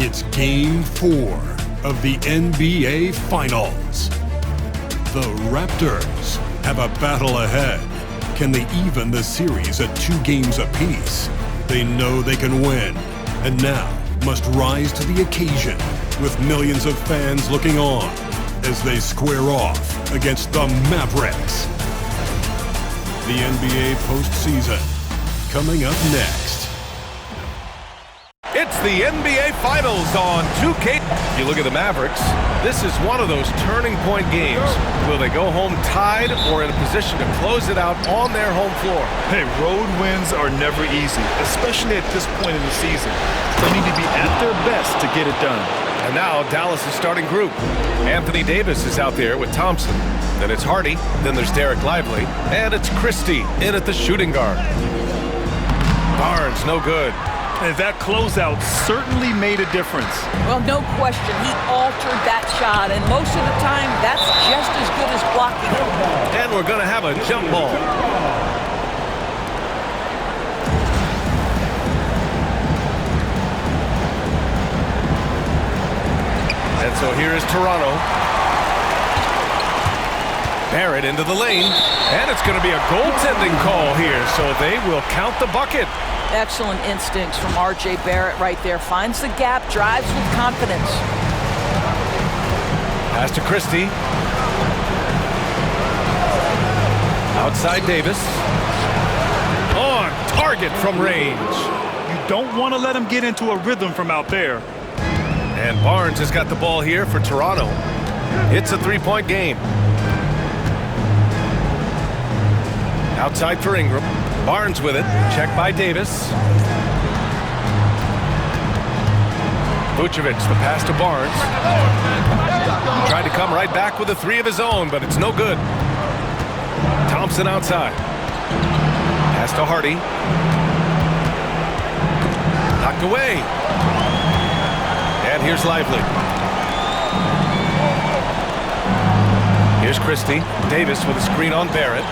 It's Game 4 of the NBA Finals. The Raptors have a battle ahead. Can they even the series at 2 games apiece? They know they can win, and now must rise to the occasion with millions of fans looking on as they square off against the Mavericks. The NBA postseason coming up next. It's the NBA Finals on 2K. You look at the Mavericks, this is one of those turning point games. Will they go home tied or in a position to close it out on their home floor? Hey, road wins are never easy, especially at this point in the season. They need to be at their best to get it done. And now Dallas' starting group. Anthony Davis is out there with Thompson. Then it's Hardy. Then there's Derek Lively. And it's Christie in at the shooting guard. Barnes, no good. And that closeout certainly made a difference. Well, no question. He altered that shot, and most of the time, that's just as good as blocking it. And we're going to have a jump ball. And so here is Toronto. Barrett into the lane. And it's going to be a goaltending call here, so they will count the bucket. Excellent instincts from R.J. Barrett right there. Finds the gap, drives with confidence. Pass to Christie. Outside Davis. On target from range. You don't want to let him get into a rhythm from out there. And Barnes has got the ball here for Toronto. It's a 3-point game. Outside for Ingram. Barnes with it. Checked by Davis. Vucevic, the pass to Barnes. Tried to come right back with a 3 of his own, but it's no good. Thompson outside. Pass to Hardy. Knocked away. And here's Lively. Here's Christie. Davis with a screen on Barrett.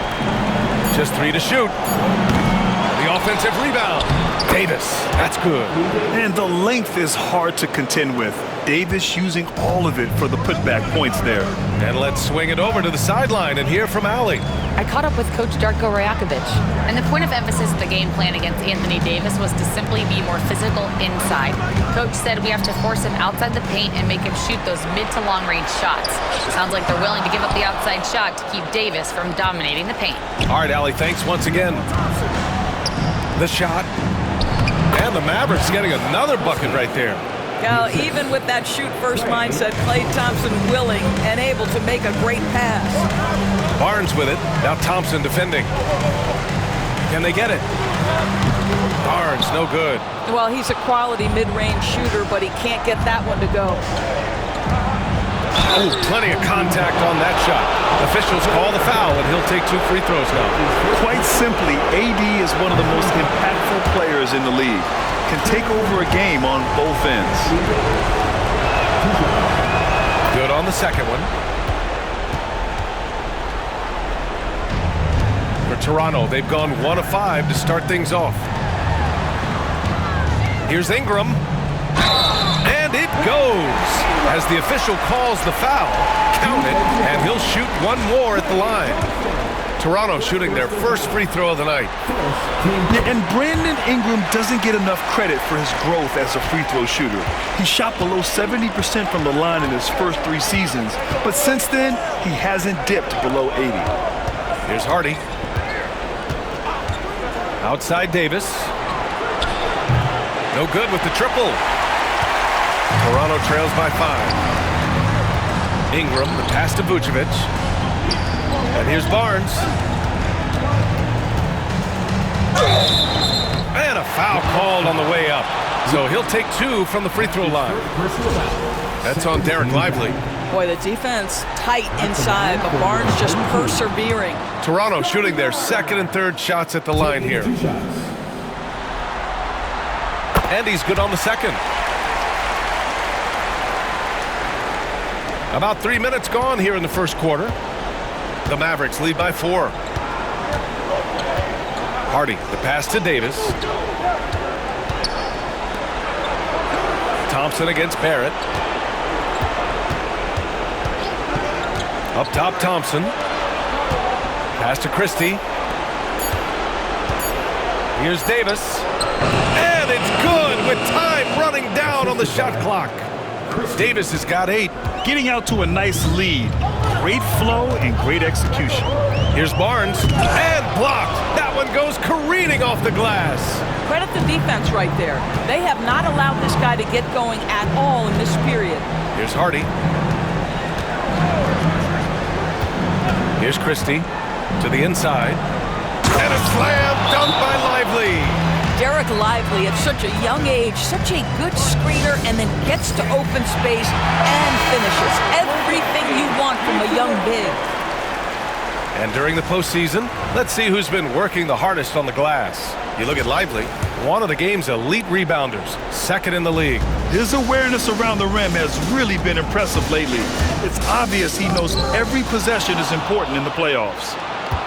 Just 3 to shoot. The offensive rebound. Davis, that's good. And the length is hard to contend with. Davis using all of it for the putback points there. And let's swing it over to the sideline and hear from Allie. I caught up with Coach Darko Rajakovic. And the point of emphasis of the game plan against Anthony Davis was to simply be more physical inside. Coach said we have to force him outside the paint and make him shoot those mid to long range shots. Sounds like they're willing to give up the outside shot to keep Davis from dominating the paint. All right, Allie, thanks once again. The shot. And the Mavericks getting another bucket right there. Now, even with that shoot-first mindset, Klay Thompson willing and able to make a great pass. Barnes with it. Now Thompson defending. Can they get it? Barnes, no good. Well, he's a quality mid-range shooter, but he can't get that one to go. Oh, plenty of contact on that shot. Officials call the foul, and he'll take 2 free throws now. Quite simply, AD is one of the most impactful players in the league. Can take over a game on both ends. Good on the second one. For Toronto, they've gone 1 of 5 to start things off. Here's Ingram. And it goes. As the official calls the foul, count it, and he'll shoot 1 more at the line. Toronto shooting their first free throw of the night. And Brandon Ingram doesn't get enough credit for his growth as a free throw shooter. He shot below 70% from the line in his first 3 seasons, but since then, he hasn't dipped below 80. Here's Hardy. Outside Davis. No good with the triple. Toronto trails by 5. Ingram, the pass to Vucevic. And here's Barnes. And a foul called on the way up. So he'll take 2 from the free throw line. That's on Derek Lively. Boy, the defense tight inside, but Barnes just persevering. Toronto shooting their second and third shots at the line here. And he's good on the second. About 3 minutes gone here in the first quarter. The Mavericks lead by 4. Hardy, the pass to Davis. Thompson against Barrett. Up top, Thompson. Pass to Christie. Here's Davis. And it's good with time running down on the shot clock. Davis has got 8. Getting out to a nice lead. Great flow and great execution. Here's Barnes. And blocked. That one goes careening off the glass. Credit the defense right there. They have not allowed this guy to get going at all in this period. Here's Hardy. Here's Christie to the inside. And a slam dunk by Lively. Derek Lively at such a young age, such a good screener, and then gets to open space and finishes. Everything you want from a young big. And during the postseason, let's see who's been working the hardest on the glass. You look at Lively, one of the game's elite rebounders, second in the league. His awareness around the rim has really been impressive lately. It's obvious he knows every possession is important in the playoffs.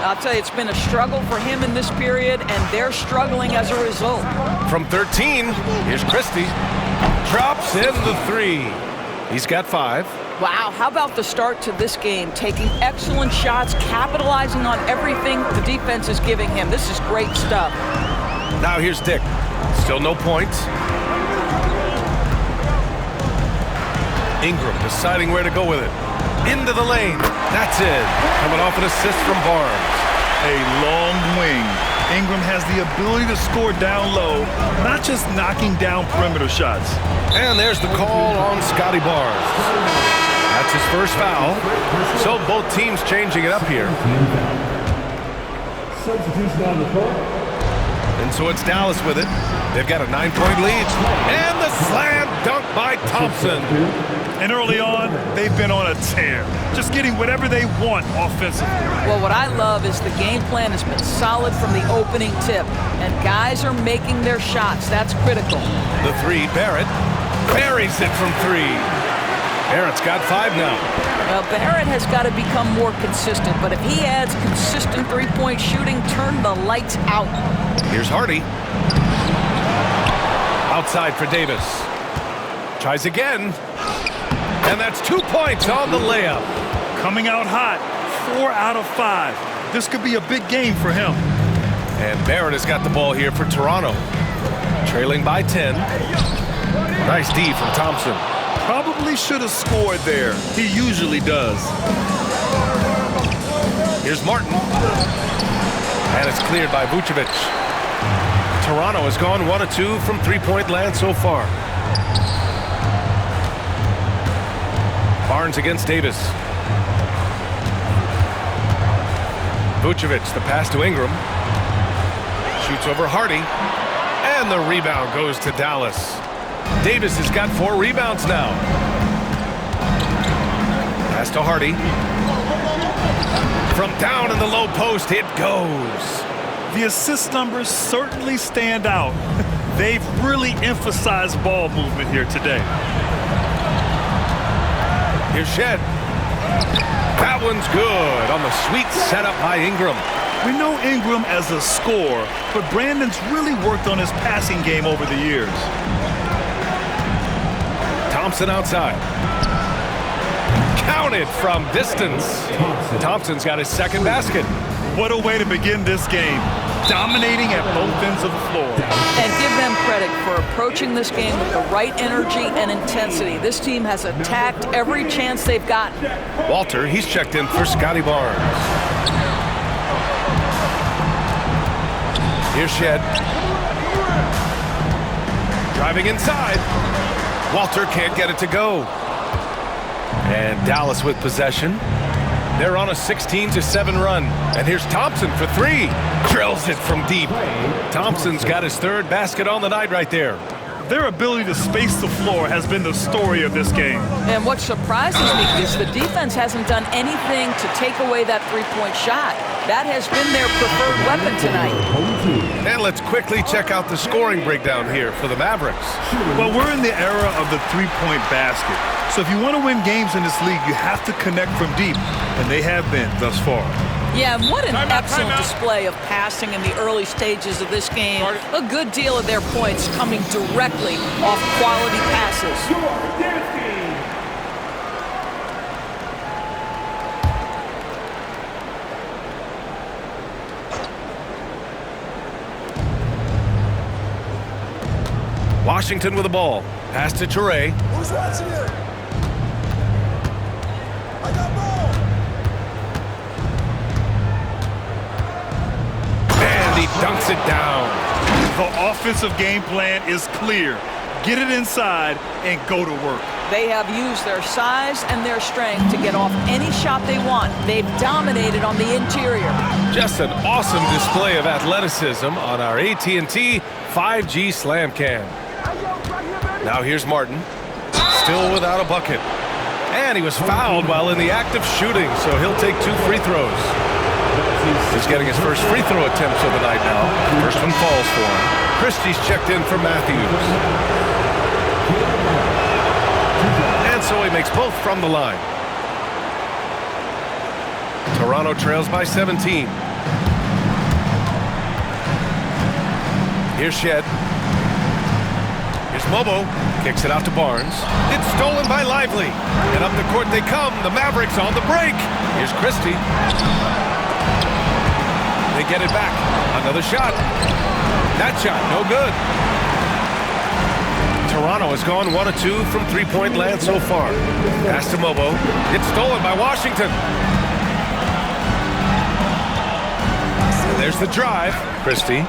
I'll tell you, it's been a struggle for him in this period, and they're struggling as a result. From 13, here's Christie. Drops in the 3. He's got 5. Wow, how about the start to this game? Taking excellent shots, capitalizing on everything the defense is giving him. This is great stuff. Now here's Dick. Still no points. Ingram deciding where to go with it. Into the lane. That's it. Coming off an assist from Barnes. A long wing. Ingram has the ability to score down low, not just knocking down perimeter shots. And there's the call on Scotty Barnes. That's his first foul. So both teams changing it up here. Substitution on the court. And so it's Dallas with it. They've got a 9-point lead. And the slam dunk by Thompson. And early on, they've been on a tear, just getting whatever they want offensively. Well, what I love is the game plan has been solid from the opening tip, and guys are making their shots. That's critical. The 3, Barrett buries it from 3. Barrett's got 5 now. Well, Barrett has got to become more consistent, but if he adds consistent three-point shooting, turn the lights out. Here's Hardy. Outside for Davis. Tries again. And that's 2 points on the layup. Coming out hot, 4 out of 5. This could be a big game for him. And Barrett has got the ball here for Toronto. Trailing by 10. Nice D from Thompson. Probably should have scored there. He usually does. Here's Martin. And it's cleared by Vucevic. Toronto has gone 1 of 2 from three-point land so far. Barnes against Davis. Vucevic, the pass to Ingram. Shoots over Hardy. And the rebound goes to Dallas. Davis has got 4 rebounds now. Pass to Hardy. From down in the low post, it goes. The assist numbers certainly stand out. They've really emphasized ball movement here today. Here's Shed. That one's good on the sweet setup by Ingram. We know Ingram as a scorer, but Brandon's really worked on his passing game over the years. Thompson outside. Counted from distance. Thompson's got his second basket. What a way to begin this game. Dominating at both ends of the floor. And give them credit for approaching this game with the right energy and intensity. This team has attacked every chance they've gotten. Walter, he's checked in for Scotty Barnes. Here's Shed. Driving inside. Walter can't get it to go. And Dallas with possession. They're on a 16-7 run. And here's Thompson for 3. Drills it from deep. Thompson's got his 3rd basket on the night right there. Their ability to space the floor has been the story of this game. And what surprises me is the defense hasn't done anything to take away that three-point shot. That has been their preferred weapon tonight. And let's quickly check out the scoring breakdown here for the Mavericks. Well, we're in the era of the three-point basket. So if you want to win games in this league, you have to connect from deep, and they have been thus far. Yeah, and what an excellent display of passing in the early stages of this game. A good deal of their points coming directly off quality passes. Washington with the ball. Pass to Toure. Who's watching it? I got ball. And he dunks it down. The offensive game plan is clear. Get it inside and go to work. They have used their size and their strength to get off any shot they want. They've dominated on the interior. Just an awesome display of athleticism on our AT&T 5G Slam Cam. Now here's Martin, still without a bucket. And he was fouled while in the act of shooting, so he'll take 2 free throws. He's getting his first free throw attempts of the night now. First one falls for him. Christie's checked in for Matthews. And so he makes both from the line. Toronto trails by 17. Here's Shed. Here's Mobo. Kicks it out to Barnes. It's stolen by Lively. And up the court they come. The Mavericks on the break. Here's Christie. They get it back. Another shot. That shot, no good. Toronto has gone 1 of 2 from three-point land so far. Pass to Mobo. It's stolen by Washington. And there's the drive. Christie.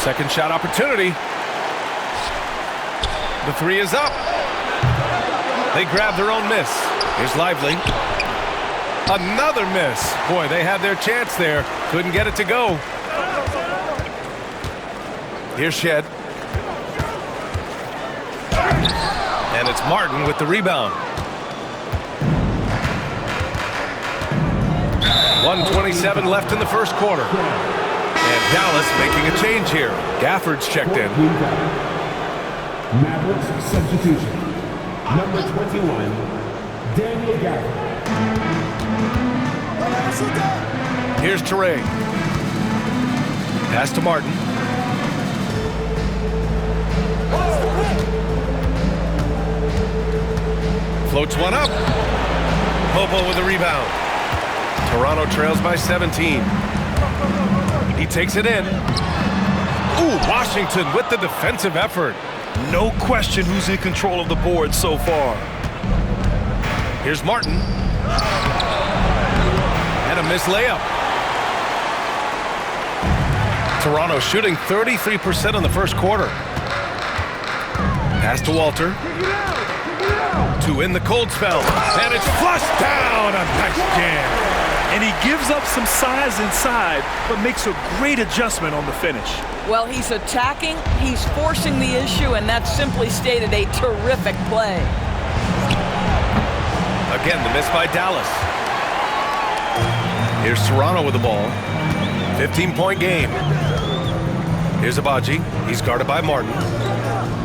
Second shot opportunity. The 3 is up. They grab their own miss. Here's Lively. Another miss. Boy, they had their chance there. Couldn't get it to go. Here's Shed. And it's Martin with the rebound. 1:27 left in the first quarter. And Dallas making a change here. Gafford's checked in. Mavericks substitution. Number 21, Daniel Gafford. Here's Toure. Pass to Martin. Floats one up. Mobo with the rebound. Toronto trails by 17. He takes it in. Ooh, Washington with the defensive effort. No question who's in control of the board so far. Here's Martin. And a missed layup. Toronto shooting 33% in the first quarter. Pass to Walter. To in the cold spell. And it's flushed down. A nice jam. And he gives up some size inside, but makes a great adjustment on the finish. Well, he's attacking, he's forcing the issue, and that's simply stated a terrific play. Again, the miss by Dallas. Here's Toronto with the ball. 15-point game. Here's Abaji. He's guarded by Martin.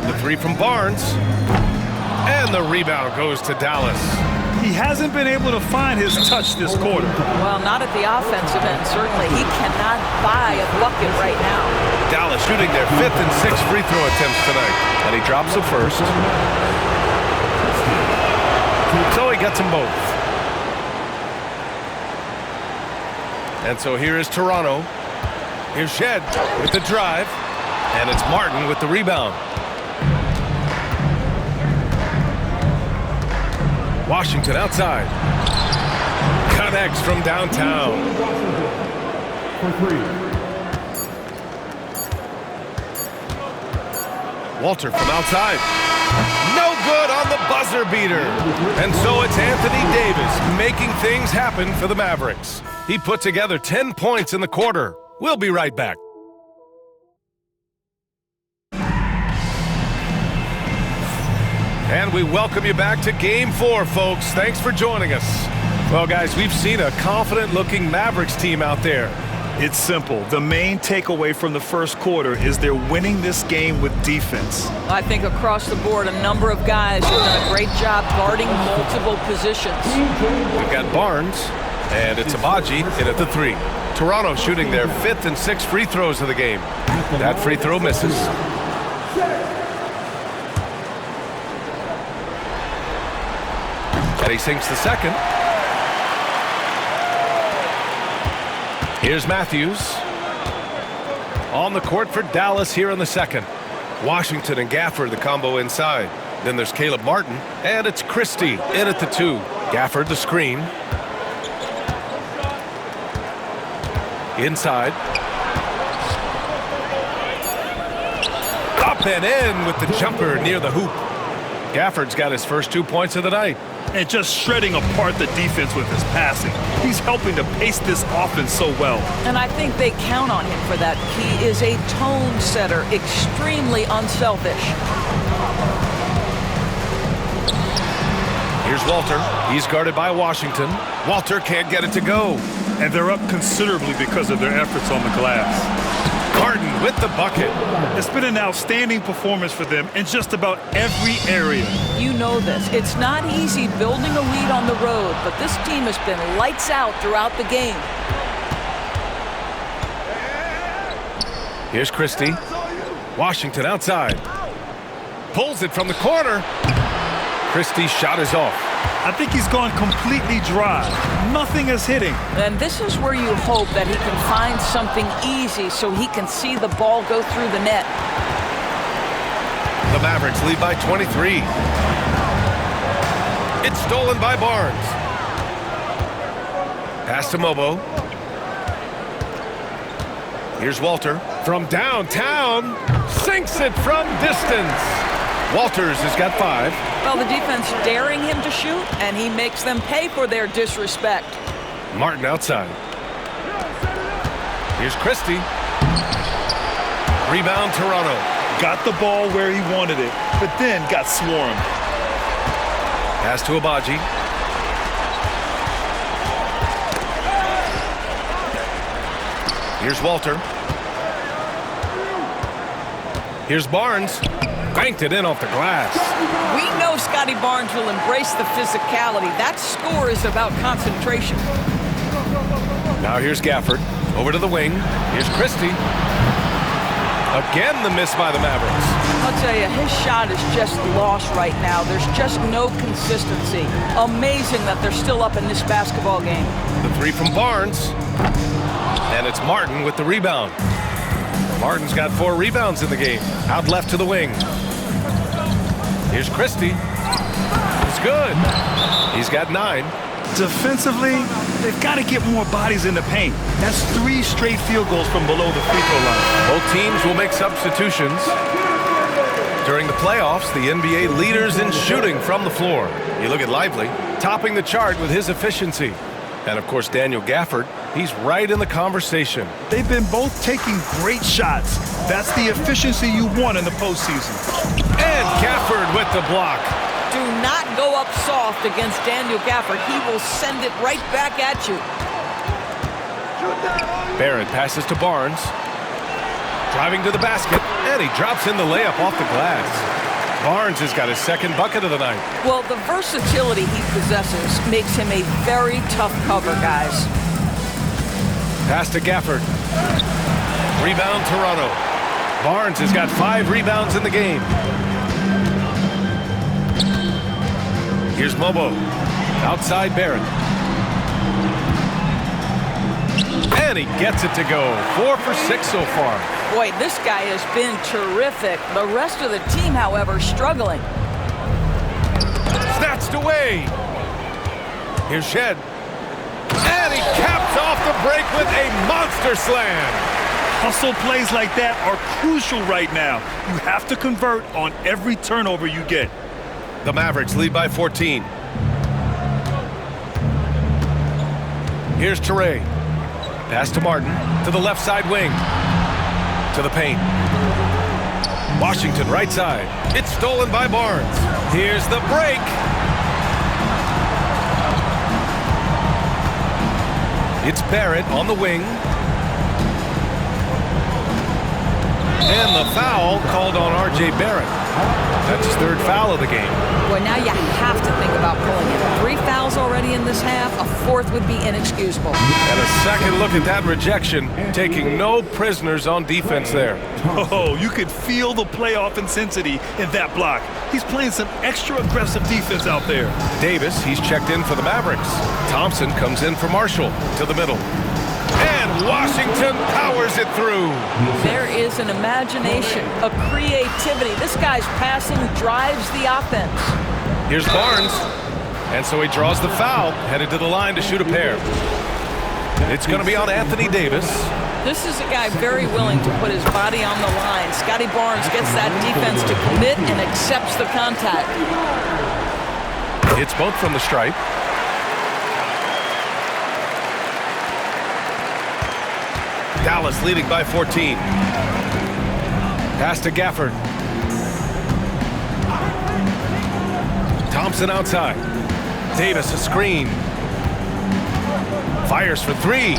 The 3 from Barnes. And the rebound goes to Dallas. He hasn't been able to find his touch this quarter. Well, not at the offensive end, certainly. He cannot buy a bucket right now. Dallas shooting their 5th and 6th free throw attempts tonight. And he drops the first. So he gets them both. And so here is Toronto. Here's Shed with the drive. And it's Martin with the rebound. Washington outside. Connects from downtown. For 3. Walter from outside. No good on the buzzer beater. And so it's Anthony Davis making things happen for the Mavericks. He put together 10 points in the quarter. We'll be right back. And we welcome you back to Game 4, folks. Thanks for joining us. Well, guys, we've seen a confident-looking Mavericks team out there. It's simple. The main takeaway from the first quarter is they're winning this game with defense. I think across the board, a number of guys have done a great job guarding multiple positions. We've got Barnes. And it's Abaji in at the 3. Toronto shooting their 5th and 6th free throws of the game. That free throw misses. And he sinks the second. Here's Matthews. On the court for Dallas here in the second. Washington and Gafford, the combo inside. Then there's Caleb Martin, and it's Christie in at the 2. Gafford the screen. Inside. Up and in with the jumper near the hoop. Gafford's got his first 2 points of the night. And just shredding apart the defense with his passing. He's helping to pace this offense so well. And I think they count on him for that. He is a tone setter, extremely unselfish. Here's Walter. He's guarded by Washington. Walter can't get it to go. And they're up considerably because of their efforts on the glass. Martin with the bucket. It's been an outstanding performance for them in just about every area. You know this. It's not easy building a lead on the road, but this team has been lights out throughout the game. Here's Christie. Washington outside. Pulls it from the corner. Christie's shot is off. I think he's gone completely dry. Nothing is hitting. And this is where you hope that he can find something easy so he can see the ball go through the net. The Mavericks lead by 23. It's stolen by Barnes. Pass to Mobo. Here's Walter from downtown. Sinks it from distance. Walters has got 5. Well, the defense daring him to shoot, and he makes them pay for their disrespect. Martin outside. Here's Christie. Rebound Toronto. Got the ball where he wanted it, but then got swarmed. Pass to Abaji. Here's Walter. Here's Barnes. Banked it in off the glass. We know Scotty Barnes will embrace the physicality. That score is about concentration. Now here's Gafford. Over to the wing. Here's Christie. Again the miss by the Mavericks. I'll tell you, his shot is just lost right now. There's just no consistency. Amazing that they're still up in this basketball game. The 3 from Barnes. And it's Martin with the rebound. Martin's got 4 rebounds in the game. Out left to the wing. Here's Christie. It's good. He's got 9. Defensively, they've got to get more bodies in the paint. That's 3 straight field goals from below the free throw line. Both teams will make substitutions. During the playoffs, the NBA leaders in shooting from the floor. You look at Lively, topping the chart with his efficiency. And, of course, Daniel Gafford, he's right in the conversation. They've been both taking great shots. That's the efficiency you want in the postseason. And Gafford with the block. Do not go up soft against Daniel Gafford. He will send it right back at you. Barrett passes to Barnes. Driving to the basket, and he drops in the layup off the glass. Barnes has got his 2nd bucket of the night. Well, the versatility he possesses makes him a very tough cover, guys. Pass to Gafford. Rebound Toronto. Barnes has got 5 rebounds in the game. Here's Mobo. Outside Barrett. And he gets it to go. 4 for 6 so far. Boy, this guy has been terrific. The rest of the team, however, struggling. Snatched away. Here's Shed. And he caps off the break with a monster slam. Hustle plays like that are crucial right now. You have to convert on every turnover you get. The Mavericks lead by 14. Here's Toure. Pass to Martin. To the left side wing. To the paint. Washington right side. It's stolen by Barnes. Here's the break. It's Barrett on the wing. And the foul called on R.J. Barrett. That's his third foul of the game. Well, now you have to think about pulling it. 3 fouls already in this half. A 4th would be inexcusable. And a second look at that rejection, taking no prisoners on defense there. Oh, you could feel the playoff intensity in that block. He's playing some extra aggressive defense out there. Davis, he's checked in for the Mavericks. Thompson comes in for Marshall to the middle. And Washington powers it through. There is an imagination, a creativity. This guy's passing drives the offense. Here's Barnes. And so he draws the foul, headed to the line to shoot a pair. It's going to be on Anthony Davis. This is a guy very willing to put his body on the line. Scotty Barnes gets that defense to commit and accepts the contact. It's both from the stripe. Dallas leading by 14. Pass to Gafford. Thompson outside. Davis a screen. Fires for 3.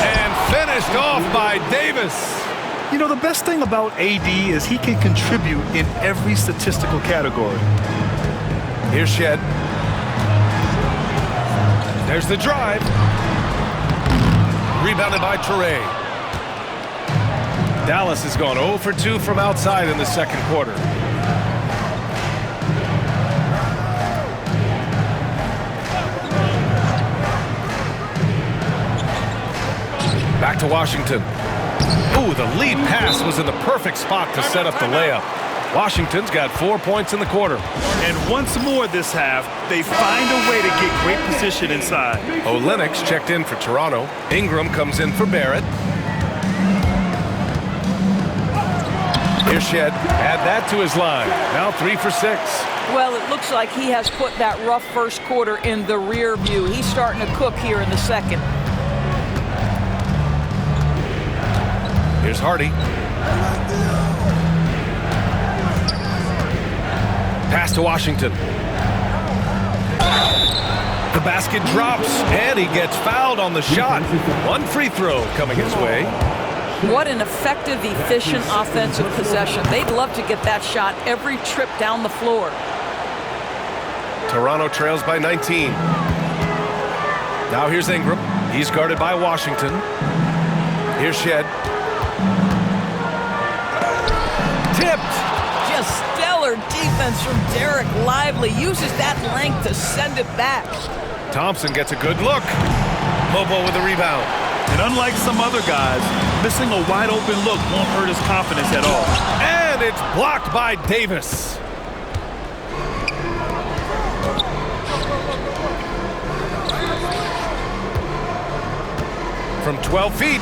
And finished off by Davis. You know, the best thing about AD is he can contribute in every statistical category. Here's Shed. There's the drive. Rebounded by Toure. Dallas has gone 0 for 2 from outside in the second quarter. Back to Washington. Ooh, the lead pass was in the perfect spot to set up the layup. Washington's got 4 points in the quarter. And once more this half, they find a way to get great position inside. Olenek's checked in for Toronto. Ingram comes in for Barrett. Here's Shed. Add that to his line. Now 3 for 6. Well, it looks like he has put that rough first quarter in the rear view. He's starting to cook here in the second. Here's Hardy. Pass to Washington. The basket drops, and he gets fouled on the shot. 1 free throw coming his way. What an effective, efficient offensive possession. They'd love to get that shot every trip down the floor. Toronto trails by 19. Now here's Ingram. He's guarded by Washington. Here's Shed. Tipped. Just stellar defense from Derek Lively. Uses that length to send it back. Thompson gets a good look. Mobo with a rebound. And unlike some other guys, missing a wide open look won't hurt his confidence at all. And it's blocked by Davis. From 12 feet.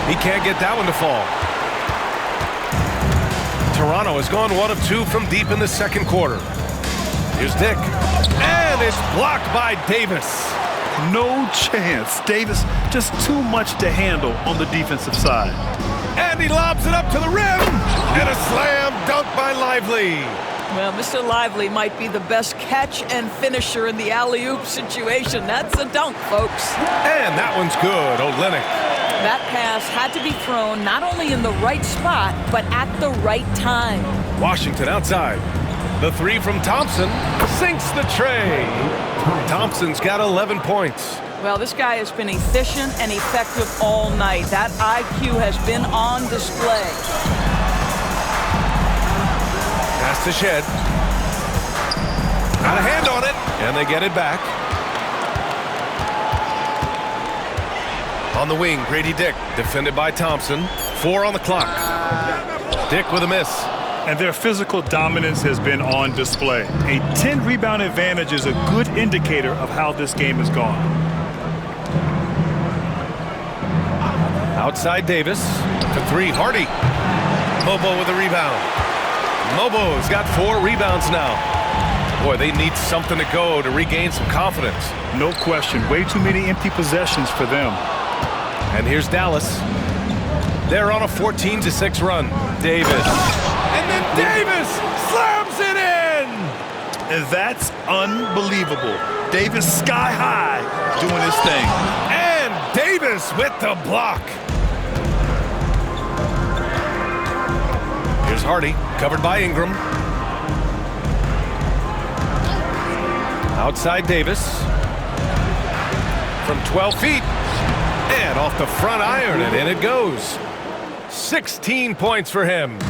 He can't get that one to fall. Toronto has gone 1 of 2 from deep in the second quarter. Here's Dick. And it's blocked by Davis. No chance. Davis just too much to handle on the defensive side. And he lobs it up to the rim. And a slam dunk by Lively. Well, Mr. Lively might be the best catch and finisher in the alley-oop situation. That's a dunk, folks. And that one's good. Olynyk. That pass had to be thrown not only in the right spot, but at the right time. Washington outside. The 3 from Thompson sinks the tray. Thompson's got 11 points. Well, this guy has been efficient and effective all night. That IQ has been on display. Pass to Shed. Got a hand on it, and they get it back. On the wing, Grady Dick, defended by Thompson. 4 on the clock. Dick with a miss. And their physical dominance has been on display. A 10-rebound advantage is a good indicator of how this game has gone. Outside Davis. To 3, Hardy. Mobo with a rebound. Mobo's got 4 rebounds now. Boy, they need something to go to regain some confidence. No question. Way too many empty possessions for them. And here's Dallas. They're on a 14-6 run. Davis. And then Davis slams it in! And that's unbelievable. Davis sky high doing his thing. And Davis with the block. Here's Hardy, covered by Ingram. Outside Davis. From 12 feet. And off the front iron, and in it goes. 16 points for him.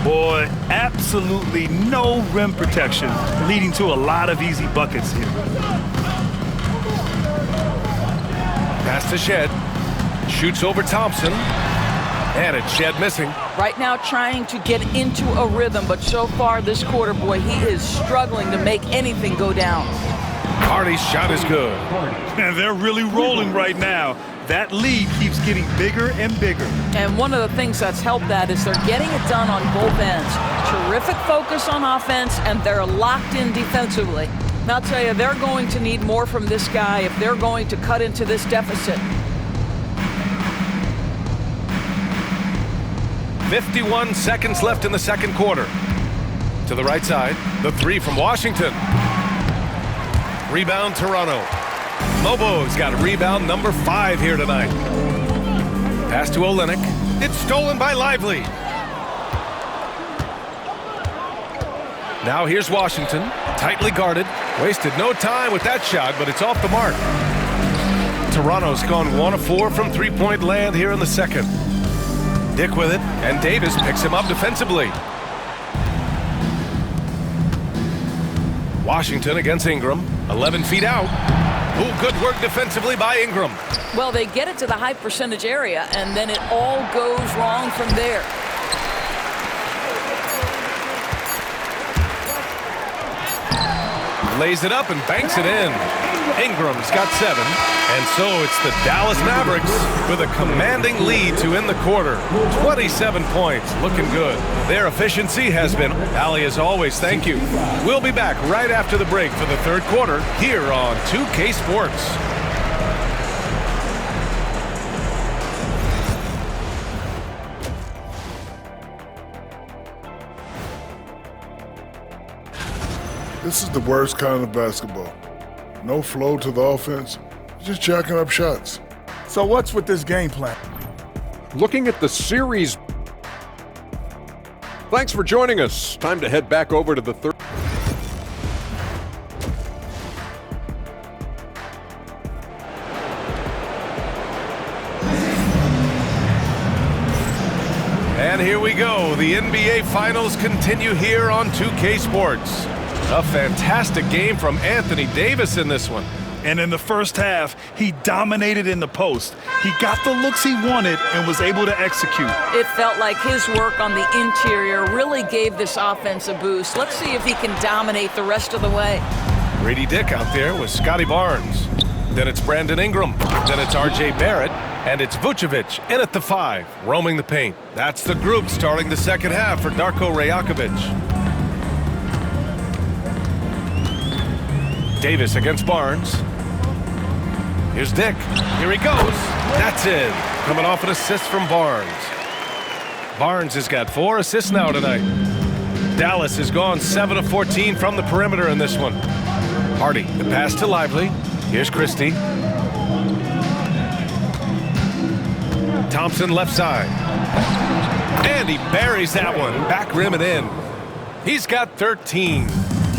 Boy, absolutely no rim protection, leading to a lot of easy buckets here. Pass to Shed. Shoots over Thompson. And it's Shed missing. Right now trying to get into a rhythm, but so far this quarter, boy, he is struggling to make anything go down. Hardy's shot is good. And they're really rolling right now. That lead keeps getting bigger and bigger. And one of the things that's helped that is they're getting it done on both ends. Terrific focus on offense, and they're locked in defensively. And I'll tell you, they're going to need more from this guy if they're going to cut into this deficit. 51 seconds left in the second quarter. To the right side, the three from Washington. Rebound Toronto. Mobo's got rebound number 5 here tonight. Pass to Olynyk. It's stolen by Lively. Now here's Washington, tightly guarded. Wasted no time with that shot, but it's off the mark. Toronto's gone 1 of 4 from three-point land here in the second. Dick with it, and Davis picks him up defensively. Washington against Ingram, 11 feet out. Ooh, good work defensively by Ingram. Well, they get it to the high percentage area, and then it all goes wrong from there. Lays it up and banks it in. Ingram's got 7, and so it's the Dallas Mavericks with a commanding lead to end the quarter. 27 points, looking good. Their efficiency has been, Allie, as always, thank you. We'll be back right after the break for the third quarter here on 2K Sports. This is the worst kind of basketball. No flow to the offense, just jacking up shots. So what's with this game plan? Looking at the series. Thanks for joining us. Time to head back over to the third. And here we go. The NBA Finals continue here on 2K Sports. A fantastic game from Anthony Davis in this one. And in the first half, he dominated in the post. He got the looks he wanted and was able to execute. It felt like his work on the interior really gave this offense a boost. Let's see if he can dominate the rest of the way. Grady Dick out there with Scotty Barnes. Then it's Brandon Ingram. Then it's R.J. Barrett. And it's Vucevic in at the 5, roaming the paint. That's the group starting the second half for Darko Rajakovic. Davis against Barnes. Here's Dick. Here he goes. That's it. Coming off an assist from Barnes. Barnes has got 4 assists now tonight. Dallas has gone 7 of 14 from the perimeter in this one. Hardy, the pass to Lively. Here's Christie. Thompson left side. And he buries that one. Back rim and in. He's got 13.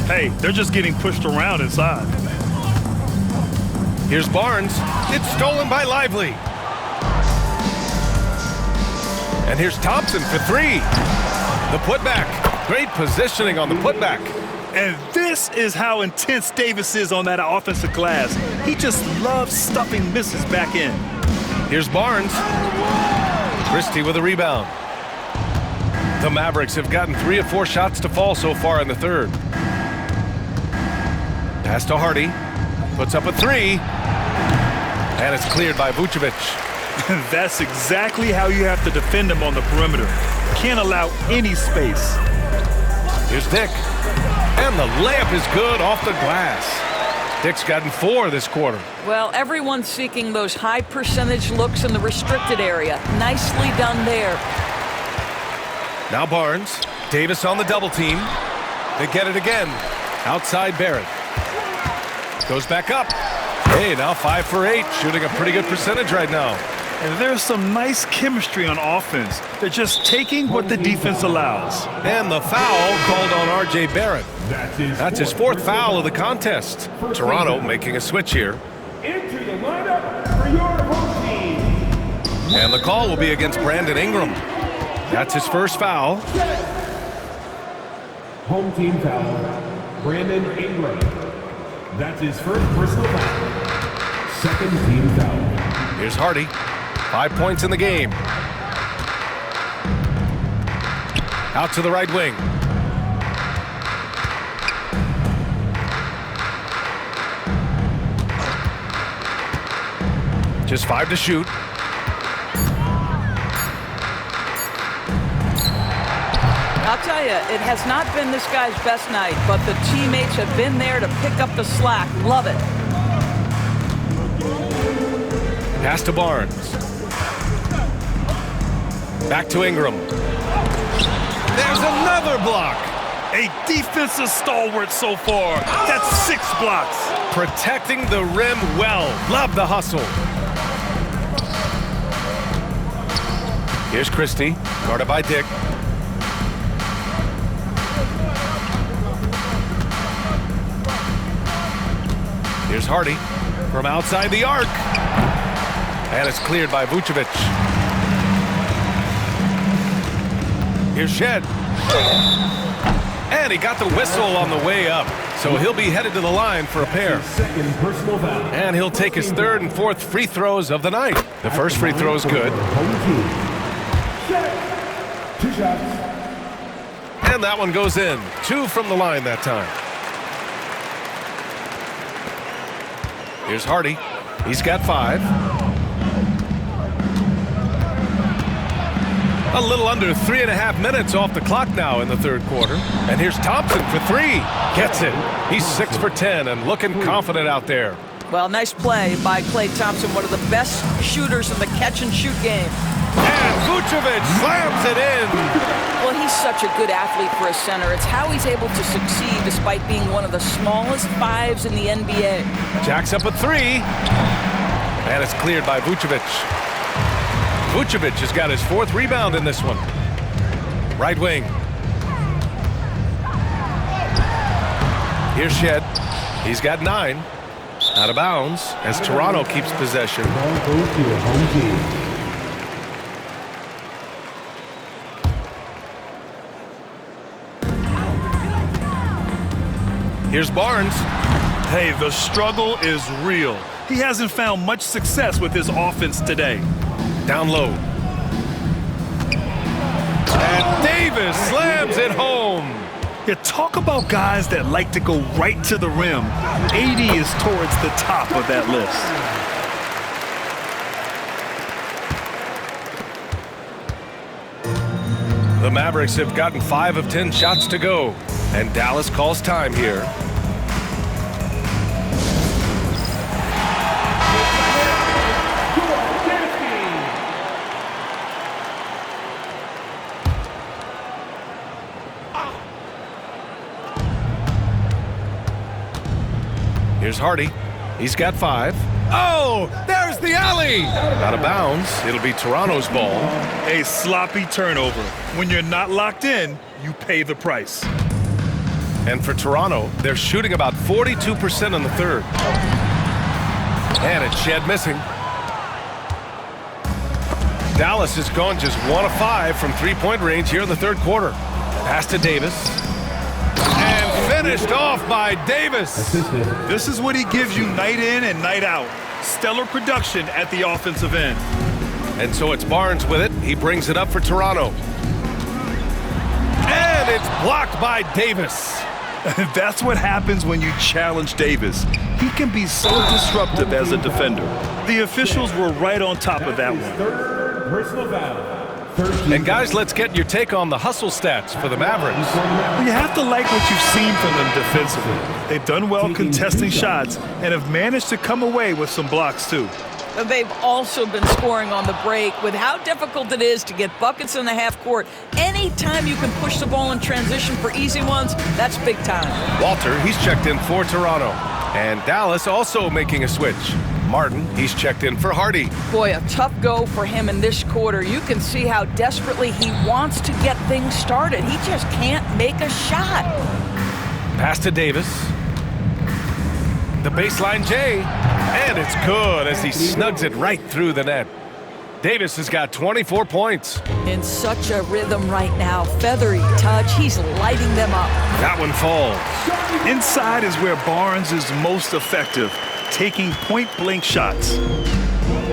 Hey, they're just getting pushed around inside. Here's Barnes. It's stolen by Lively. And here's Thompson for 3. The putback. Great positioning on the putback. And this is how intense Davis is on that offensive glass. He just loves stuffing misses back in. Here's Barnes. Christie with a rebound. The Mavericks have gotten 3 of 4 shots to fall so far in the third. Pass to Hardy. Puts up a 3. And it's cleared by Vucevic. That's exactly how you have to defend him on the perimeter. Can't allow any space. Here's Dick. And the layup is good off the glass. Dick's gotten 4 this quarter. Well, everyone's seeking those high percentage looks in the restricted area. Nicely done there. Now Barnes. Davis on the double team. They get it again. Outside Barrett. Goes back up. Hey, now 5 for 8. Shooting a pretty good percentage right now. And there's some nice chemistry on offense. They're just taking what the defense allows. And the foul called on R.J. Barrett. That's his fourth foul of the contest. Toronto making a switch here. Enter the lineup for your home team. And the call will be against Brandon Ingram. That's his first foul. Home team foul, Brandon Ingram. That's his first personal foul. Second team foul. Here's Hardy. 5 points in the game. Out to the right wing. Just 5 to shoot. I'll tell you, it has not been this guy's best night, but the teammates have been there to pick up the slack. Love it. Pass to Barnes. Back to Ingram. There's another block. A defensive stalwart so far. That's 6 blocks. Protecting the rim well. Love the hustle. Here's Christie, guarded by Dick. Here's Hardy from outside the arc. And it's cleared by Vucevic. Here's Shed. And he got the whistle on the way up. So he'll be headed to the line for a pair. Second personal foul. And he'll take his third and fourth free throws of the night. The first free throw is good. Home team. Shed. 2 shots. And that one goes in. 2 from the line that time. Here's Hardy. He's got 5. A little under 3.5 minutes off the clock now in the third quarter. And here's Thompson for 3. Gets it. He's 6 for 10 and looking confident out there. Well, nice play by Klay Thompson, one of the best shooters in the catch-and-shoot game. And Vucevic slams it in. Well, he's such a good athlete for a center. It's how he's able to succeed despite being one of the smallest 5s in the NBA. Jacks up a 3. And it's cleared by Vucevic. Vucevic has got his 4th rebound in this one. Right wing. Here's Shed. He's got 9. Out of bounds as Toronto keeps possession. Ball goes to your home team. Here's Barnes. Hey, the struggle is real. He hasn't found much success with his offense today. Down low. And Davis slams it home. You talk about guys that like to go right to the rim. 80 is towards the top of that list. The Mavericks have gotten 5 of 10 shots to go. And Dallas calls time here. Here's Hardy. He's got 5. Oh, there's the alley. Out of bounds. It'll be Toronto's ball. A sloppy turnover. When you're not locked in, you pay the price. And for Toronto, they're shooting about 42% in the third. And it's Shed missing. Dallas has gone just 1 of 5 from 3-point range here in the third quarter. Pass to Davis. And finished off by Davis. This is what he gives you night in and night out. Stellar production at the offensive end. And so it's Barnes with it. He brings it up for Toronto. And it's blocked by Davis. That's what happens when you challenge Davis. He can be so disruptive as a defender. The officials were right on top of that one. Third personal foul. And guys, let's get your take on the hustle stats for the Mavericks. You have to like what you've seen from them defensively. They've done well contesting shots and have managed to come away with some blocks too. They've also been scoring on the break. With how difficult it is to get buckets in the half court, anytime you can push the ball in transition for easy ones, that's big time. Walter, he's checked in for Toronto. And Dallas also making a switch. Martin, he's checked in for Hardy. Boy, a tough go for him in this quarter. You can see how desperately he wants to get things started. He just can't make a shot. Pass to Davis. The baseline J, and it's good as he snugs it right through the net. Davis has got 24 points. In such a rhythm right now. Feathery touch. He's lighting them up. That one falls. Inside is where Barnes is most effective, taking point-blank shots.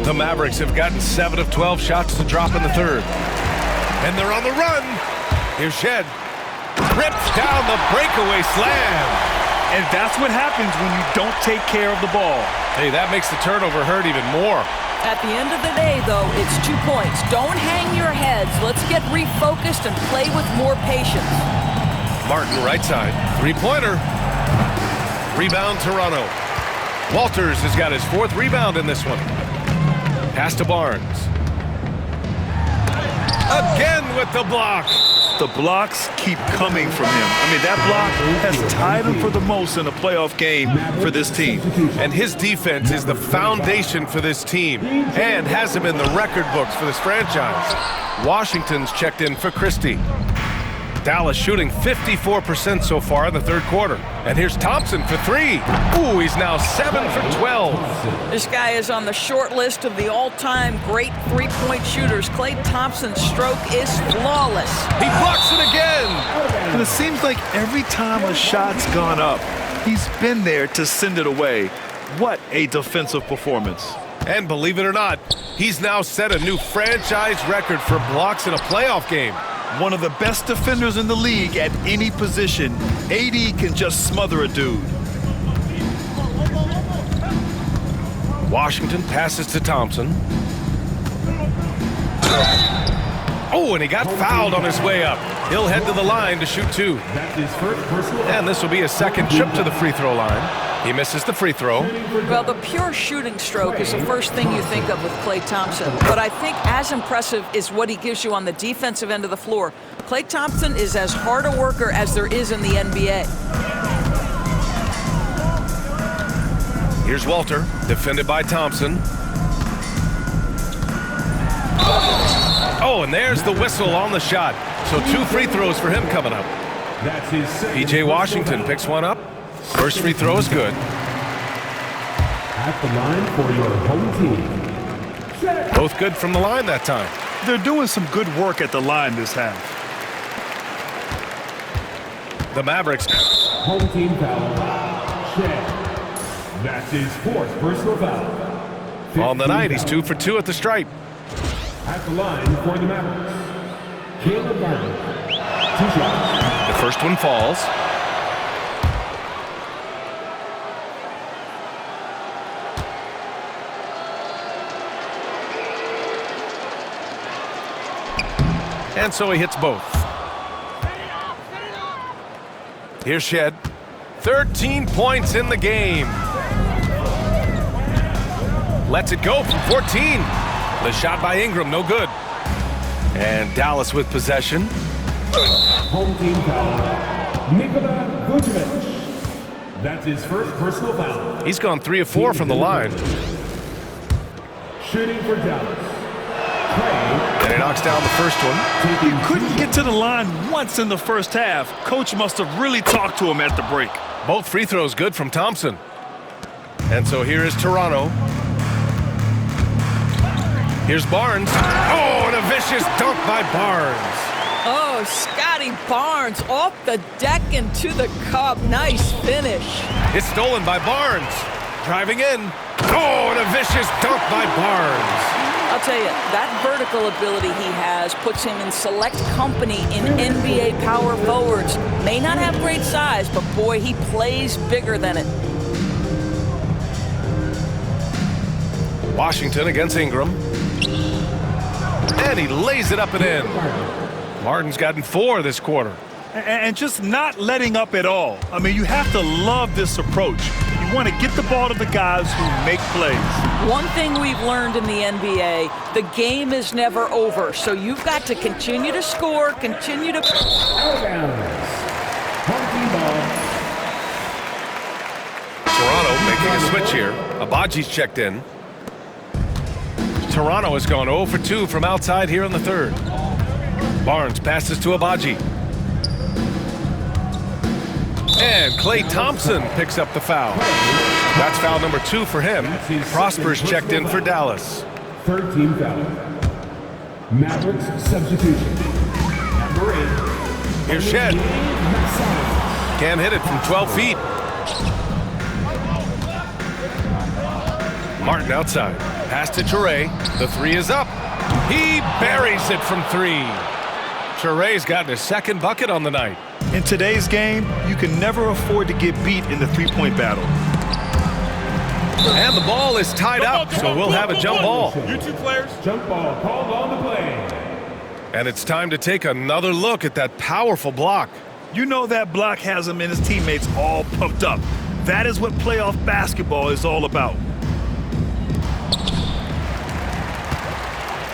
The Mavericks have gotten 7 of 12 shots to drop in the third. And they're on the run. Here's Shed. Rips down the breakaway slam. And that's what happens when you don't take care of the ball. Hey, that makes the turnover hurt even more. At the end of the day, though, it's 2 points. Don't hang your heads. Let's get refocused and play with more patience. Martin, right side. Three-pointer. Rebound, Toronto. Walters has got his 4th rebound in this one. Pass to Barnes. Again with the block. The blocks keep coming from him. I mean, that block has tied him for the most in a playoff game for this team. And his defense is the foundation for this team and has him in the record books for this franchise. Washington's checked in for Christie. Dallas shooting 54% so far in the third quarter. And here's Thompson for 3. Ooh, he's now 7 for 12. This guy is on the short list of the all-time great three-point shooters. Klay Thompson's stroke is flawless. He blocks it again. And it seems like every time a shot's gone up, he's been there to send it away. What a defensive performance. And believe it or not, he's now set a new franchise record for blocks in a playoff game. One of the best defenders in the league at any position. AD can just smother a dude. Washington passes to Thompson. Oh, and he got fouled on his way up. He'll head to the line to shoot 2. And this will be his 2nd trip to the free throw line. He misses the free throw. Well, the pure shooting stroke is the first thing you think of with Klay Thompson. But I think as impressive is what he gives you on the defensive end of the floor. Klay Thompson is as hard a worker as there is in the NBA. Here's Walter, defended by Thompson. Oh, and there's the whistle on the shot. So 2 free throws for him coming up. P.J. Washington picks one up. First free throw is good. At the line for your home team. Both good from the line that time. They're doing some good work at the line this half. The Mavericks. Home team foul. Shed. That's his 4th personal foul. On the night, he's 2 for 2 at the stripe. At the line for the Mavericks. Caleb Martin. 2 shots. The first one falls. And so he hits both. Here's Shed. 13 points in the game. Lets it go from 14. The shot by Ingram, no good. And Dallas with possession. Home team foul. Nikola Vucevic. That's his 1st personal foul. He's gone 3 of 4 from the line. Shooting for Dallas. And he knocks down the first one. You couldn't get to the line once in the first half. Coach must have really talked to him at the break. Both free throws good from Thompson. And so here is Toronto. Here's Barnes. Oh, and a vicious dunk by Barnes. Oh, Scotty Barnes off the deck and to the cup. Nice finish. It's stolen by Barnes. Driving in. Oh, and a vicious dunk by Barnes. I'll tell you, that vertical ability he has puts him in select company in NBA power forwards. May not have great size, but boy, he plays bigger than it. Washington against Ingram. And he lays it up and in. Martin's gotten 4 this quarter. And just not letting up at all. I mean, you have to love this approach. You want to get the ball to the guys who make plays. One thing we've learned in the NBA, the game is never over. So you've got to continue to score, continue to... Toronto making a switch here. A Abaji's checked in. Toronto has gone 0 for 2 from outside here in the third. Barnes passes to Abaji. And Klay Thompson picks up the foul. That's foul number 2 for him. Prosper's checked in for Dallas. Third team foul. Mavericks substitution. Number 8. Here's Shed. Can't hit it from 12 feet. Martin outside. Pass to Toure. The 3 is up. He buries it from 3. Toure's gotten his second bucket on the night. In today's game, you can never afford to get beat in the three-point battle. And the ball is tied up, so we'll have a jump ball. You two players. Jump ball called on the play. And it's time to take another look at that powerful block. You know that block has him and his teammates all pumped up. That is what playoff basketball is all about.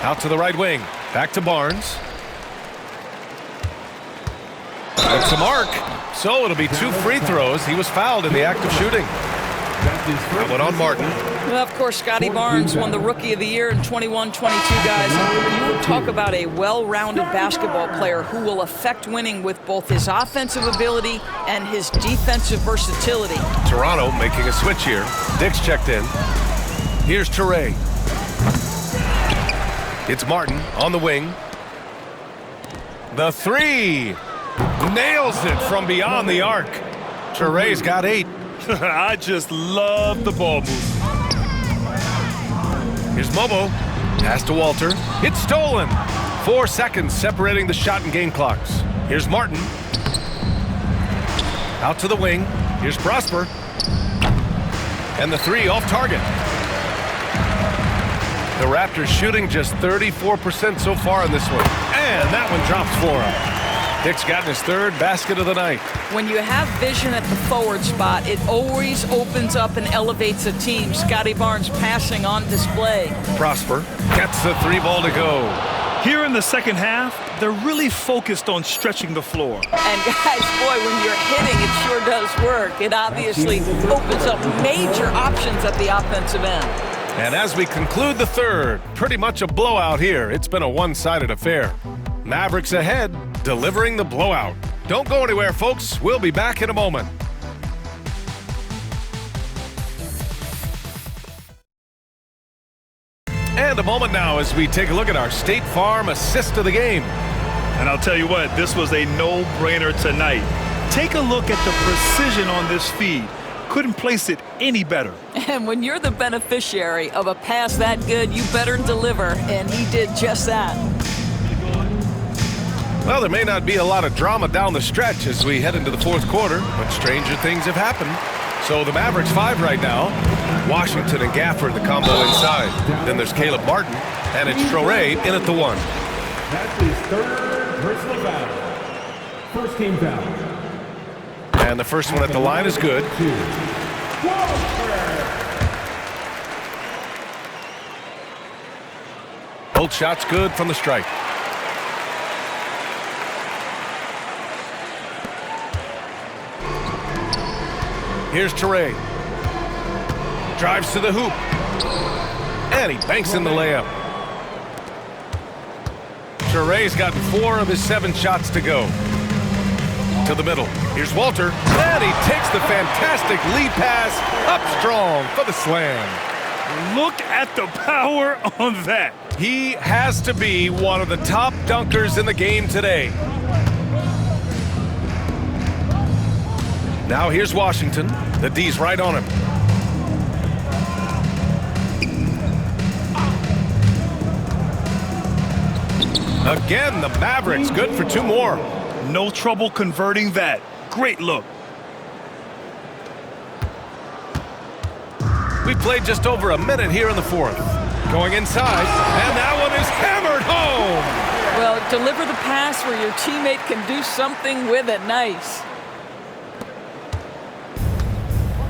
Out to the right wing. Back to Barnes. That's the mark. So it'll be 2 free throws. He was fouled in the act of shooting. That went on Martin. Well, of course, Scotty Barnes won the Rookie of the Year in 21-22, guys. And you talk about a well-rounded basketball player who will affect winning with both his offensive ability and his defensive versatility. Toronto making a switch here. Dick's checked in. Here's Toure. It's Martin on the wing. The 3. Nails it from beyond the arc. Toure's got 8. I just love the ball move. Here's Mobo. Pass to Walter. It's stolen. 4 seconds separating the shot and game clocks. Here's Martin. Out to the wing. Here's Prosper. And the 3 off target. The Raptors shooting just 34% so far in this one. And that one drops for him. Dick's gotten his 3rd basket of the night. When you have vision at the forward spot, it always opens up and elevates a team. Scotty Barnes passing on display. Prosper gets the 3 ball to go. Here in the second half, they're really focused on stretching the floor. And guys, boy, when you're hitting, it sure does work. It obviously opens up major options at the offensive end. And as we conclude the third, pretty much a blowout here. It's been a one-sided affair. Mavericks ahead, delivering the blowout. Don't go anywhere, folks. We'll be back in a moment. And a moment now as we take a look at our State Farm assist of the game. And I'll tell you what, this was a no-brainer tonight. Take a look at the precision on this feed. Couldn't place it any better. And when you're the beneficiary of a pass that good, you better deliver, and he did just that. Well, there may not be a lot of drama down the stretch as we head into the 4th quarter, but stranger things have happened. So the Mavericks 5 right now. Washington and Gafford, the combo inside. Then there's Caleb Martin, and it's Toure in at the 1. That's his 3rd personal foul. First team foul. And the first one at the line is good. Both shots good from the strike. Here's Toure. Drives to the hoop. And he banks in the layup. Toure's gotten 4 of his 7 shots to go. To the middle. Here's Walter. And he takes the fantastic lead pass up strong for the slam. Look at the power on that. He has to be one of the top dunkers in the game today. Now here's Washington. The D's right on him. Again, the Mavericks good for 2 more. No trouble converting that. Great look. We played just over a minute here in the 4th. Going inside, and that one is hammered home. Well, deliver the pass where your teammate can do something with it. Nice.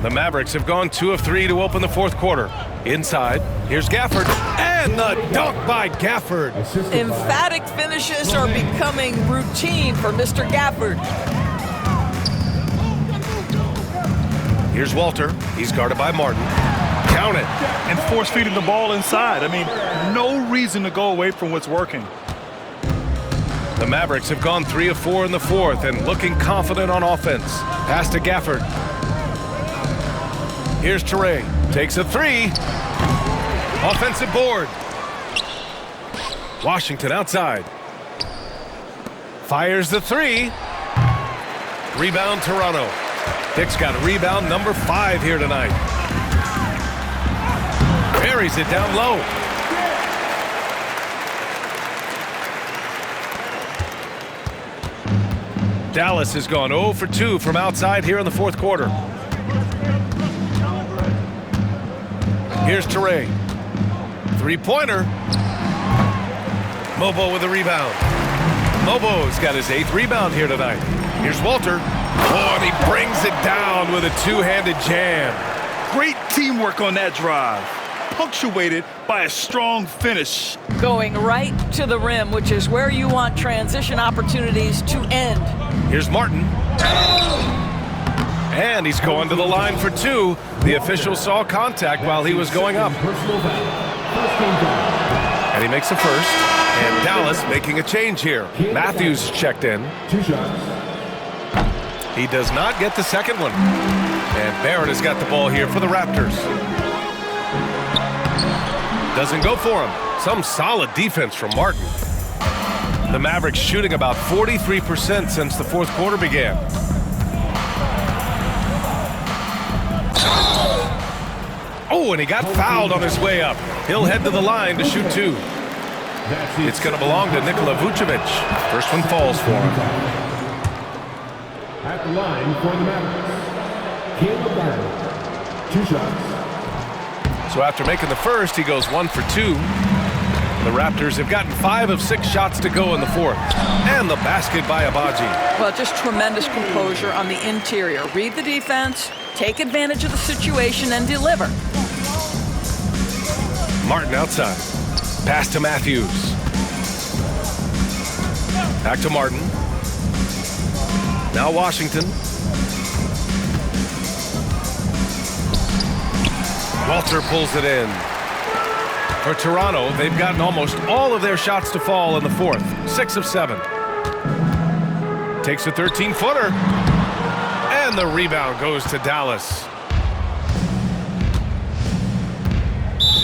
The Mavericks have gone 2 of 3 to open the 4th quarter. Inside, here's Gafford, and the dunk by Gafford. Emphatic finishes are becoming routine for Mr. Gafford. Here's Walter. He's guarded by Martin. Count it. And force feeding the ball inside. I mean, no reason to go away from what's working. The Mavericks have gone 3 of 4 in the fourth and looking confident on offense. Pass to Gafford. Here's Teray. Takes a three. Offensive board. Washington outside. Fires the three. Rebound Toronto. Dick's got rebound number 5 here tonight. Buries it down low. Dallas has gone 0 for 2 from outside here in the fourth quarter. Here's Teray. Three-pointer. Mobo with a rebound. Mobo's got his 8th rebound here tonight. Here's Walter. Oh, and he brings it down with a two-handed jam. Great teamwork on that drive. Punctuated by a strong finish. Going right to the rim, which is where you want transition opportunities to end. Here's Martin. And he's going to the line for 2. The official saw contact while he was going up. And he makes the first. And Dallas making a change here. Matthews checked in. 2 shots. He does not get the second one. And Barrett has got the ball here for the Raptors. Doesn't go for him. Some solid defense from Martin. The Mavericks shooting about 43% since the fourth quarter began. Oh, and he got fouled on his way up. He'll head to the line to shoot 2. It's going to belong to Nikola Vucevic. First one falls for him. At the line for the Mavericks, Caleb Garden. 2 shots. So after making the first, he goes 1 for 2. The Raptors have gotten 5 of 6 shots to go in the fourth. And the basket by Abaji. Well, just tremendous composure on the interior. Read the defense, take advantage of the situation, and deliver. Martin outside. Pass to Matthews. Back to Martin. Now Washington. Walter pulls it in. For Toronto, they've gotten almost all of their shots to fall in the fourth. 6 of 7. Takes a 13-footer. And the rebound goes to Dallas.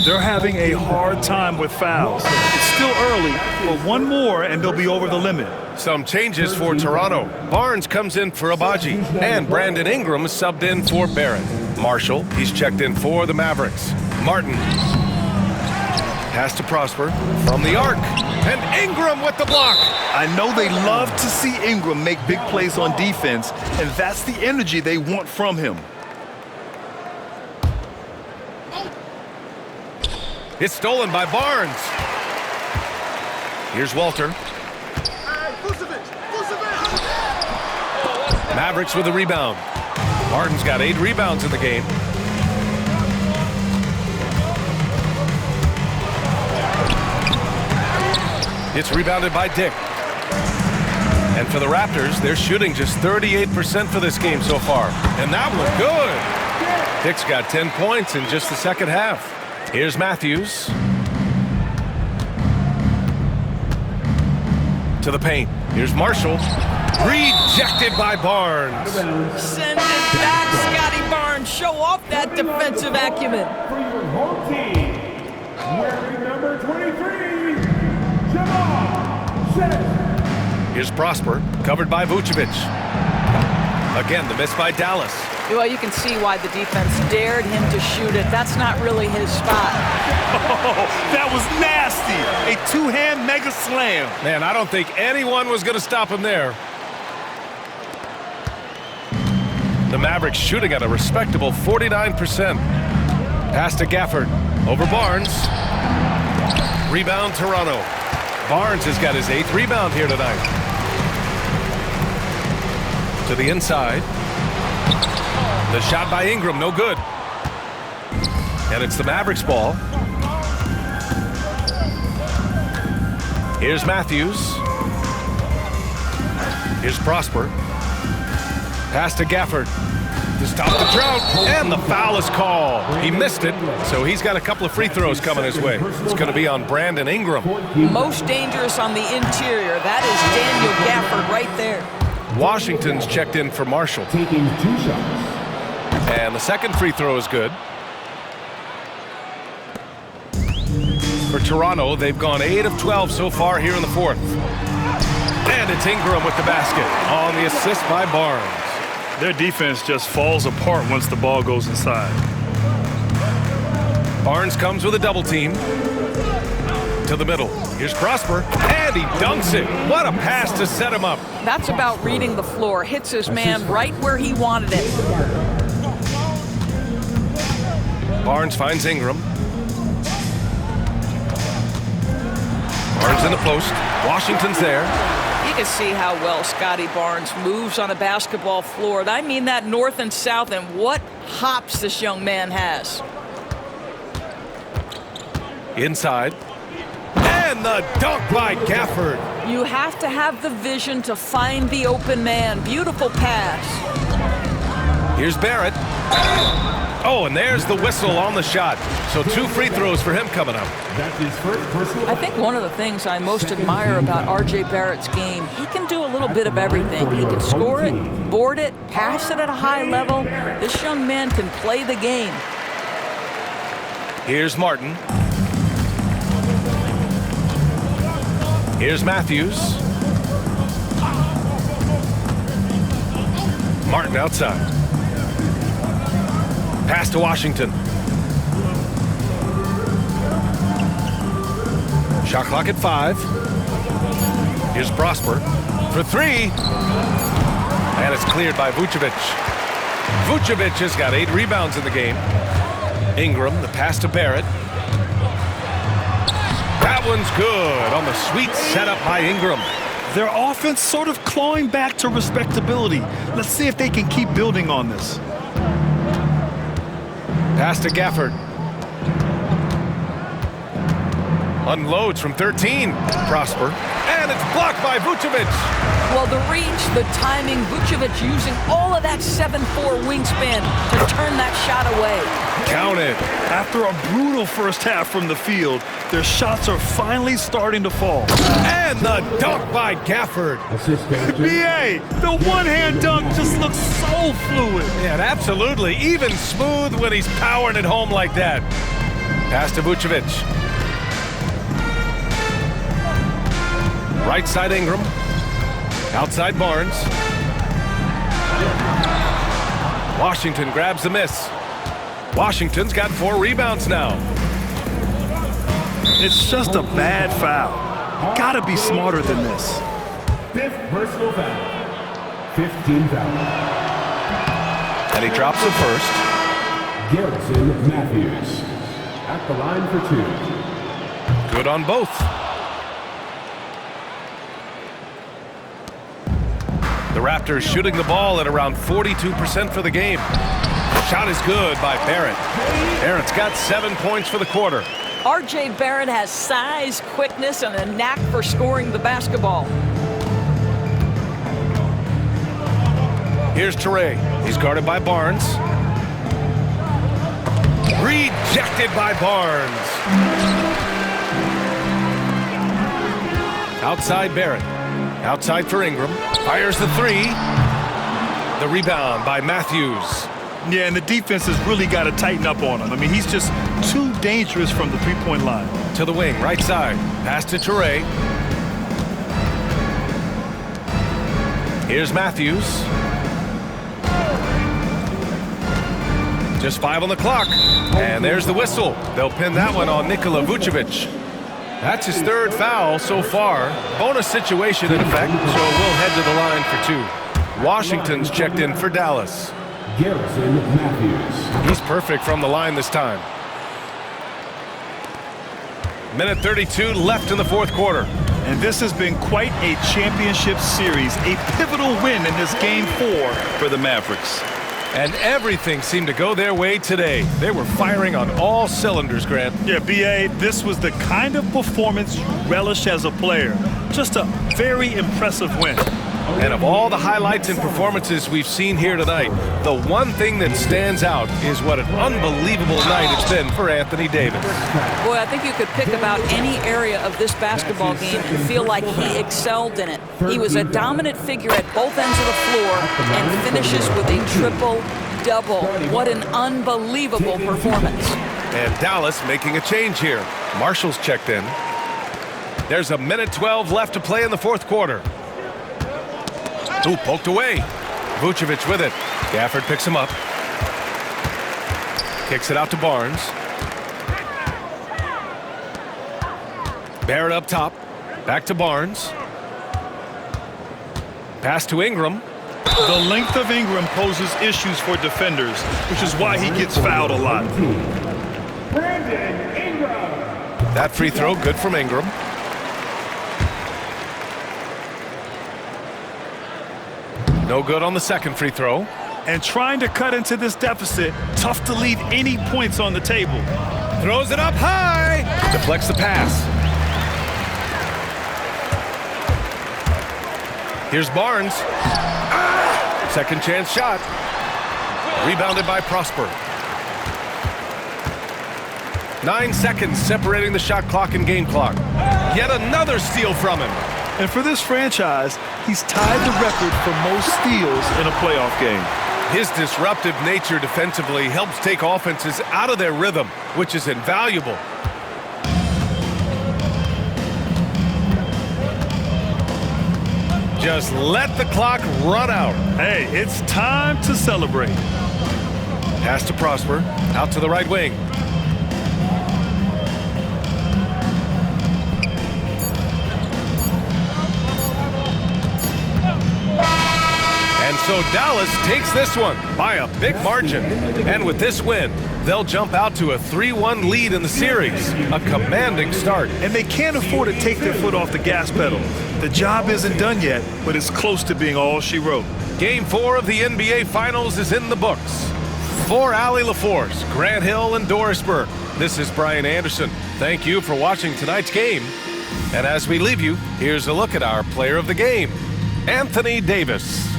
They're having a hard time with fouls. It's still early, but one more and they'll be over the limit. Some changes for Toronto. Barnes comes in for Abaji, and Brandon Ingram subbed in for Barrett. Marshall, he's checked in for the Mavericks. Martin. Pass to Prosper from the arc, and Ingram with the block. I know they love to see Ingram make big plays on defense, and that's the energy they want from him. It's stolen by Barnes. Here's Walter. Mavericks with a rebound. Barton's got 8 rebounds in the game. It's rebounded by Dick. And for the Raptors, they're shooting just 38% for this game so far. And that was good. Dick's got 10 points in just the second half. Here's Matthews. To the paint. Here's Marshall. Rejected by Barnes. Send it back, Scotty Barnes. Show off that defensive acumen. For your home team, wearing number 23, Jamal Shead. Here's Prosper, covered by Vucevic. Again, the miss by Dallas. Well, you can see why the defense dared him to shoot it. That's not really his spot. Oh, that was nasty. A 2-hand mega slam. Man, I don't think anyone was going to stop him there. The Mavericks shooting at a respectable 49%. Pass to Gafford. Over Barnes. Rebound Toronto. Barnes has got his 8th rebound here tonight. To the inside. The shot by Ingram, no good. And it's the Mavericks ball. Here's Matthews. Here's Prosper. Pass to Gafford. to stop the drought, and the foul is called. He missed it, so he's got a couple of free throws coming his way. It's going to be on Brandon Ingram. Most dangerous on the interior. That is Daniel Gafford right there. Washington's checked in for Marshall. Taking 2 shots. And the second free throw is good. For Toronto, they've gone 8 of 12 so far here in the fourth. And it's Ingram with the basket on the assist by Barnes. Their defense just falls apart once the ball goes inside. Barnes comes with a double team. To the middle. Here's Prosper, and he dunks it. What a pass to set him up. That's about reading the floor. Hits his man right where he wanted it. Barnes finds Ingram. Barnes in the post. Washington's there. You can see how well Scotty Barnes moves on a basketball floor. I mean that north and south, and what hops this young man has. Inside. And the dunk by Gafford. You have to have the vision to find the open man. Beautiful pass. Here's Barrett. Oh, and there's the whistle on the shot. So 2 free throws for him coming up. That's his first personal. I think one of the things I most admire about R.J. Barrett's game, he can do a little bit of everything. He can score it, board it, pass it at a high level. This young man can play the game. Here's Martin. Here's Matthews. Martin outside. Pass to Washington. Shot clock at 5. Here's Prosper for 3. And it's cleared by Vucevic. Vucevic has got 8 rebounds in the game. Ingram, the pass to Barrett. That one's good on the sweet setup by Ingram. Their offense sort of clawing back to respectability. Let's see if they can keep building on this. Pass to Gafford. Unloads from 13. Prosper. And it's blocked by Vucevic. Well, the reach, the timing, Vucevic using all of that 7'4" wingspan to turn that shot away. Counted. After a brutal first half from the field, their shots are finally starting to fall. And the dunk by Gafford. BA, the one-hand dunk just looks so fluid. Yeah, absolutely. Even smooth when he's powering it home like that. Pass to Vucevic. Right side Ingram. Outside Barnes. Washington grabs the miss. Washington's got 4 rebounds now. It's just a bad foul. Gotta be smarter than this. 5th personal foul. 15 foul. And he drops it first. Garrison Matthews at the line for 2. Good on both. The Raptors shooting the ball at around 42% for the game. Shot is good by Barrett. Barrett's got 7 points for the quarter. R.J. Barrett has size, quickness, and a knack for scoring the basketball. Here's Toure. He's guarded by Barnes. Rejected by Barnes. Outside Barrett. Outside for Ingram. Fires the 3. The rebound by Matthews. Yeah, and the defense has really got to tighten up on him. I mean, he's just too dangerous from the three-point line. To the wing, right side. Pass to Toure. Here's Matthews. Just 5 on the clock. And there's the whistle. They'll pin that one on Nikola Vucevic. That's his 3rd foul so far. Bonus situation in effect, so we'll head to the line for 2. Washington's checked in for Dallas. Garrison Matthews. He's perfect from the line this time. Minute 32 left in the 4th quarter. And this has been quite a championship series, a pivotal win in this Game 4 for the Mavericks. And everything seemed to go their way today. They were firing on all cylinders, Grant. Yeah, B.A., this was the kind of performance you relish as a player. Just a very impressive win. And of all the highlights and performances we've seen here tonight, the one thing that stands out is what an unbelievable night it's been for Anthony Davis. Boy, I think you could pick about any area of this basketball game and feel like he excelled in it. He was a dominant figure at both ends of the floor and finishes with a triple-double. What an unbelievable performance. And Dallas making a change here. Marshall's checked in. There's a minute 12 left to play in the fourth quarter. Ooh, poked away. Vucevic with it. Gafford picks him up. Kicks it out to Barnes. Barrett up top. Back to Barnes. Pass to Ingram. The length of Ingram poses issues for defenders, which is why he gets fouled a lot. That free throw good from Ingram. No good on the second free throw. And trying to cut into this deficit, tough to leave any points on the table. Throws it up high. Deflects the pass. Here's Barnes. Second chance shot. Rebounded by Prosper. 9 seconds separating the shot clock and game clock. Yet another steal from him. And for this franchise, he's tied the record for most steals in a playoff game. His disruptive nature defensively helps take offenses out of their rhythm, which is invaluable. Just let the clock run out. Hey, it's time to celebrate. Pass to Prosper, out to the right wing. And so Dallas takes this one by a big margin. And with this win, they'll jump out to a 3-1 lead in the series. A commanding start. And they can't afford to take their foot off the gas pedal. The job isn't done yet, but it's close to being all she wrote. Game 4 of the NBA Finals is in the books. For Allie LaForce, Grant Hill, and Doris Burke, this is Brian Anderson. Thank you for watching tonight's game. And as we leave you, here's a look at our player of the game, Anthony Davis.